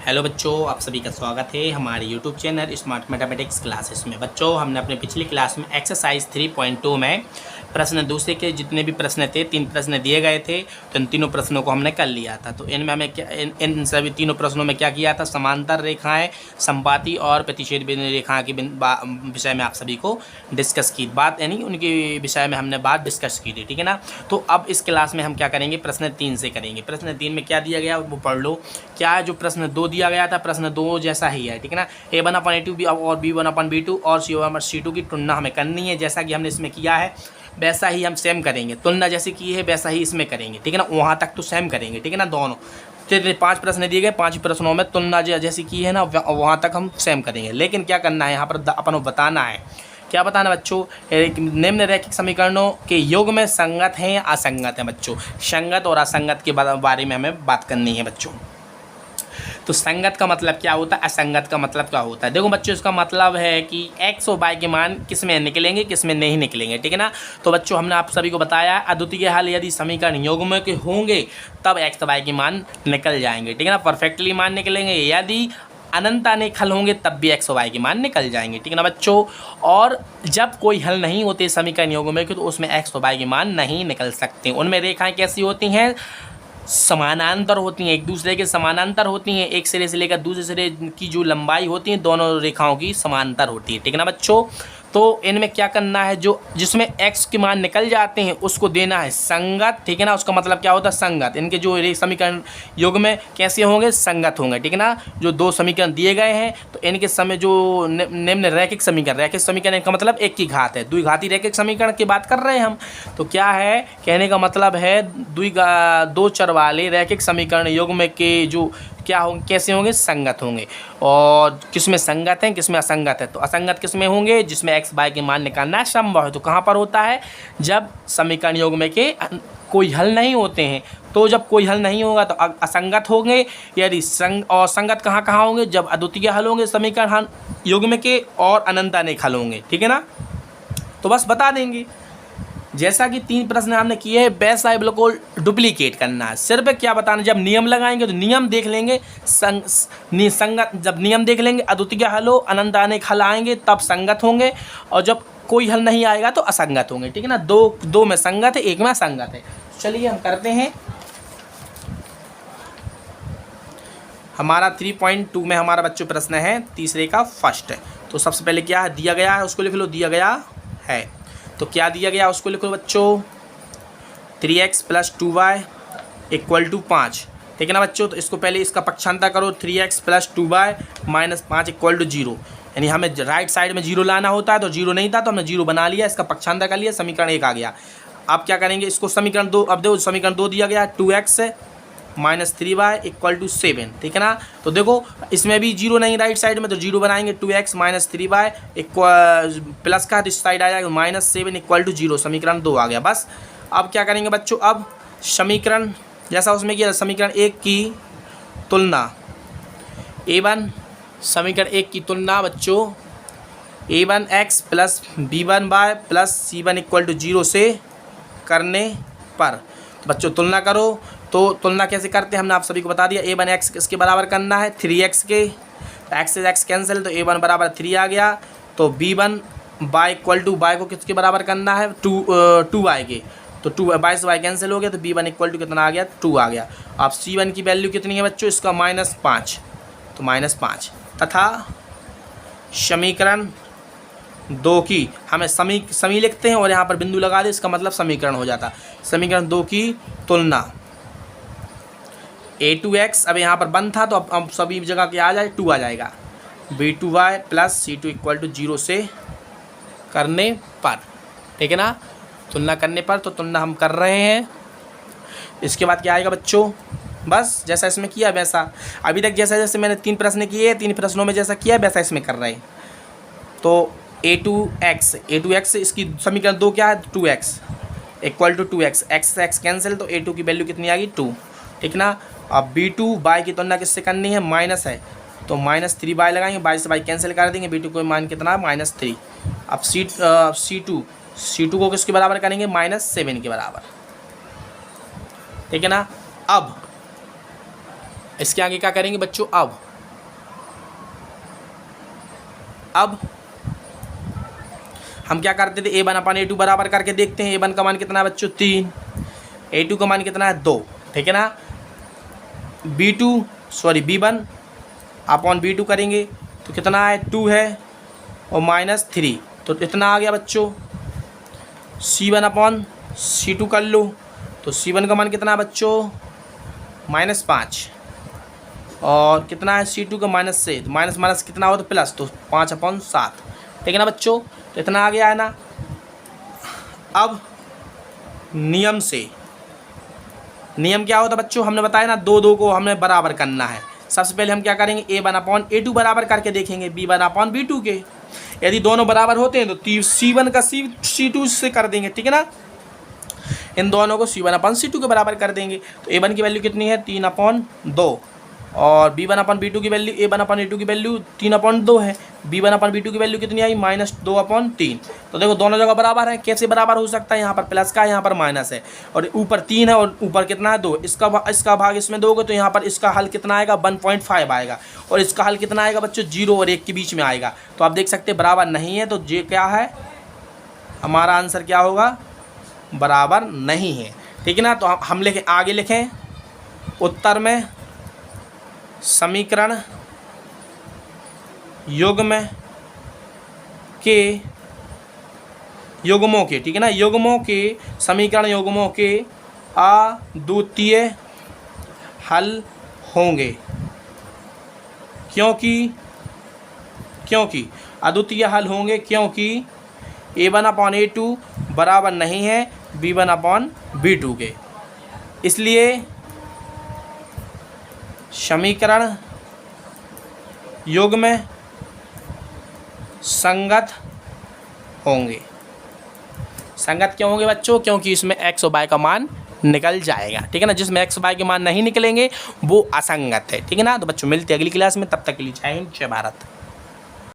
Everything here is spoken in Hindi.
हेलो बच्चों, आप सभी का स्वागत है हमारे YouTube channel smart mathematics classes में। बच्चों, हमने अपने पिछली क्लास में एक्सरसाइज 3.2 में प्रश्न दूसरे के जितने भी प्रश्न थे, 3 प्रश्न दिए गए थे, तो इन तीनों प्रश्नों को हमने कर लिया था। तो इनमें हमें क्या इन सभी तीनों प्रश्नों में क्या किया था, समांतर रेखाएं, संपाती और प्रतिच्छेद बिंदु रेखा के विषय में आप सभी को डिस्कस की बात, यानी उनके विषय में हमने बात डिस्कस की थी, ठीक है ना। तो अब इस क्लास में हम क्या करेंगे, प्रश्न 3 से करेंगे। प्रश्न 3 में क्या दिया गया वो पढ़ लो। क्या है, जो प्रश्न 2 दिया गया था, प्रश्न 2 जैसा ही है, ठीक है ना। A1/A2 और B1/B2 और C1/C2 की तुलना हमें करनी है, जैसा कि हमने इसमें किया है वैसा ही हम सेम करेंगे। तुलना जैसे की है वैसा ही इसमें करेंगे, ठीक है ना। वहाँ तक तो सेम करेंगे, ठीक है ना। दोनों 5 प्रश्न दिए गए, 5 प्रश्नों में तुलना जैसी की है ना, वहाँ तक हम सेम करेंगे। लेकिन क्या करना है, यहाँ पर अपन को बताना है, क्या बताना बच्चों, निम्न रैखिक समीकरणों के योग में संगत हैं या असंगत हैं। बच्चों, संगत और असंगत के बारे में हमें बात करनी है बच्चों। तो संगत का मतलब क्या होता है, असंगत का मतलब क्या होता है। देखो बच्चों, इसका मतलब है कि x और y के मान किस में निकलेंगे, किस में नहीं निकलेंगे, ठीक है ना। तो बच्चों, हमने आप सभी को बताया अद्वितीय हल यदि समीकरण युग्म के होंगे तब x और y के मान निकल जाएंगे, ठीक है ना। परफेक्टली मान निकलेंगे। यदि अनंत अनेक हल होंगे तब भी x और y के मान निकल जाएंगे, ठीक है ना बच्चों। और जब कोई हल नहीं होते समीकरण युग्म में, तो उसमें x और y के मान नहीं निकल सकते। उनमें रेखाएं कैसी होती हैं, समानांतर होती हैं, एक दूसरे के समानांतर होती हैं। एक सिरे से लेकर दूसरे सिरे की जो लंबाई होती है दोनों रेखाओं की समांतर होती है, ठीक है ना बच्चों। तो इनमें क्या करना है, जो जिसमें x के मान निकल जाते हैं उसको देना है संगत, ठीक है ना। उसका मतलब क्या होता है, संगत। इनके जो समीकरण योग में कैसे होंगे, संगत होंगे, ठीक है ना। जो 2 समीकरण दिए गए हैं तो इनके समय जो निम्न रैखिक समीकरण का मतलब एक की घात है, द्विघाती रैखिक समीकरण की बात कर रहे हैं हम। तो क्या है, कहने का मतलब है 2 चर वाले रैखिक समीकरण योग में के जो क्या होंगे, कैसे होंगे, संगत होंगे। और किसमें संगत हैं, किसमें असंगत है। तो असंगत किसमें होंगे, जिसमें x y के मान निकालना संभव है। तो कहाँ पर होता है, जब समीकरण योग में के कोई हल नहीं होते हैं। तो जब कोई हल नहीं होगा तो असंगत होंगे। यदि और संगत कहाँ कहाँ होंगे, जब अद्वितीय हल होंगे समीकरण योग में के और अनंत अनेक हल होंगे, ठीक है ना। तो बस बता देंगे, जैसा कि 3 प्रश्न हमने किए हैं वैसा ही बिल्कुल डुप्लीकेट करना है। सिर्फ क्या बताना, जब नियम लगाएंगे तो नियम देख लेंगे, संगत जब नियम देख लेंगे, अद्वितीय हल हो, अनंत अनेक हल आएंगे तब संगत होंगे, और जब कोई हल नहीं आएगा तो असंगत होंगे, ठीक है ना। दो में संगत है, एक में असंगत है। चलिए हम करते हैं। हमारा 3.2 में हमारा बच्चों प्रश्न है तीसरे का फर्स्ट है। तो सबसे पहले क्या है, दिया गया है उसको लिख लो, दिया गया है तो क्या दिया गया उसको लिखो बच्चों, 3x + 2y = 5, ठीक है ना बच्चों। तो इसको पहले इसका पक्षांतर करो, 3x + 2y - 5 = 0, यानी हमें राइट साइड में 0 लाना होता है। तो 0 नहीं था तो हमने 0 बना लिया, इसका पक्षांतर कर लिया, समीकरण 1 आ गया। अब क्या करेंगे, इसको समीकरण 2, अब देखो समीकरण 2 दिया गया 2x - 3y = 7, ठीक है ना। तो देखो इसमें भी 0 नहीं राइट साइड में, तो 0 बनाएंगे, 2x - 3y प्लस का इस साइड आ जाएगा -7 = 0, समीकरण 2 आ गया। बस अब क्या करेंगे बच्चों, अब समीकरण जैसा उसमें किया, समीकरण 1 की तुलना a1, समीकरण 1 की तुलना बच्चों a1x + b1y + c1 = 0 से करने पर, तो बच्चों तुलना करो। तो तुलना कैसे करते हैं हमने आप सभी को बता दिया। a1x किसके बराबर करना है, 3x के, x से x कैंसिल, तो a1 = 3 आ गया। तो b1y = y को किसके बराबर करना है, 2y के, तो 2y से y कैंसिल हो गया, तो b1 = कितना आ गया, 2 आ गया। अब c1 की वैल्यू कितनी है बच्चों, इसका -5, तो -5 तथा समीकरण 2 की हमें समी लिखते हैं और यहाँ पर बिंदु लगा दे, इसका मतलब समीकरण हो जाता। समीकरण 2 की तुलना a2x, अब यहाँ पर 1 था तो अब सभी जगह क्या आ जाए, 2 आ जाएगा, b2y + c2 = 0 से करने पर, ठीक है ना। तुलना करने पर, तो तुलना हम कर रहे हैं। इसके बाद क्या आएगा बच्चों, बस जैसा इसमें किया वैसा, अभी तक जैसे मैंने 3 प्रश्न किए, 3 प्रश्नों में जैसा किया वैसा इसमें कर रहे हैं। तो a2x इसकी समीकरण 2 क्या है, 2x = 2x, x से x कैंसिल, तो a2 की वैल्यू कितनी आ गई, 2, ठीक ना। अब b2y की तुलना किससे करनी है, माइनस है, तो -3y लगाएंगे, y से y कैंसिल कर देंगे, b2 को मान कितना -3। अब c2 को किसके बराबर करेंगे, -7 के बराबर, ठीक है ना। अब इसके आगे क्या करेंगे बच्चों, अब अब हम क्या करते थे, A1 अपन A2 बराबर करके देखते हैं। A1 का मान कितना है बच्चों 3, A2 का मान कितना है 2, ठीक है ना। B1 अपॉन B2 करेंगे तो कितना है 2 है और -3, तो इतना आ गया बच्चों। C1 अपॉन C2 कर लो तो C1 का मान कितना है बच्चों -5 और कितना है C2 का -6, तो माइनस कितना हो तो प्लस, तो 5/7, ठीक है ना बच्चों। तो इतना आ गया है ना। अब नियम क्या होता है बच्चों, हमने बताया ना 2 को हमने बराबर करना है। सबसे पहले हम क्या करेंगे, A1 अपॉन A2 बराबर करके देखेंगे B1 अपॉन B2 के। यदि दोनों बराबर होते हैं तो C1 का C2 से कर देंगे, ठीक है ना। इन दोनों को C1 अपॉन C2 के बराबर कर देंगे। तो A1 की वैल्यू कितनी है 3/2 और B1 अपॉन B2 की वैल्यू A1 अपॉन A2 की वैल्यू 3/2 है। B1 अपॉन B2 की वैल्यू कितनी आई -2/3। तो देखो दोनों जगह बराबर है। कैसे बराबर हो सकता है, यहाँ पर प्लस का है, यहाँ पर माइनस है, और ऊपर 3 है और ऊपर कितना है 2। इसका भाग इसमें दोगे तो यहाँ पर इसका हल कितना आएगा 1.5 आएगा, और इसका हल कितना आएगा बच्चों 0 और 1 के बीच में आएगा। तो आप देख सकते बराबर नहीं है, तो ये क्या है हमारा आंसर क्या होगा, बराबर नहीं है, ठीक है ना। तो हम आगे लिखें उत्तर में समीकरण युग्मों के, ठीक है ना, युग्मों के समीकरण युग्मों के अद्वितीय हल होंगे, क्योंकि अद्वितीय हल होंगे क्योंकि A1 अपॉन A2 बराबर नहीं है B1 अपॉन B2 के। इसलिए समीकरण युग्म संगत होंगे। संगत क्यों होंगे बच्चों, क्योंकि इसमें x और y का मान निकल जाएगा, ठीक है ना। जिसमें x और y के मान नहीं निकलेंगे वो असंगत है, ठीक है ना। तो बच्चों मिलते हैं अगली क्लास में, तब तक के लिए जय हिंद जय भारत।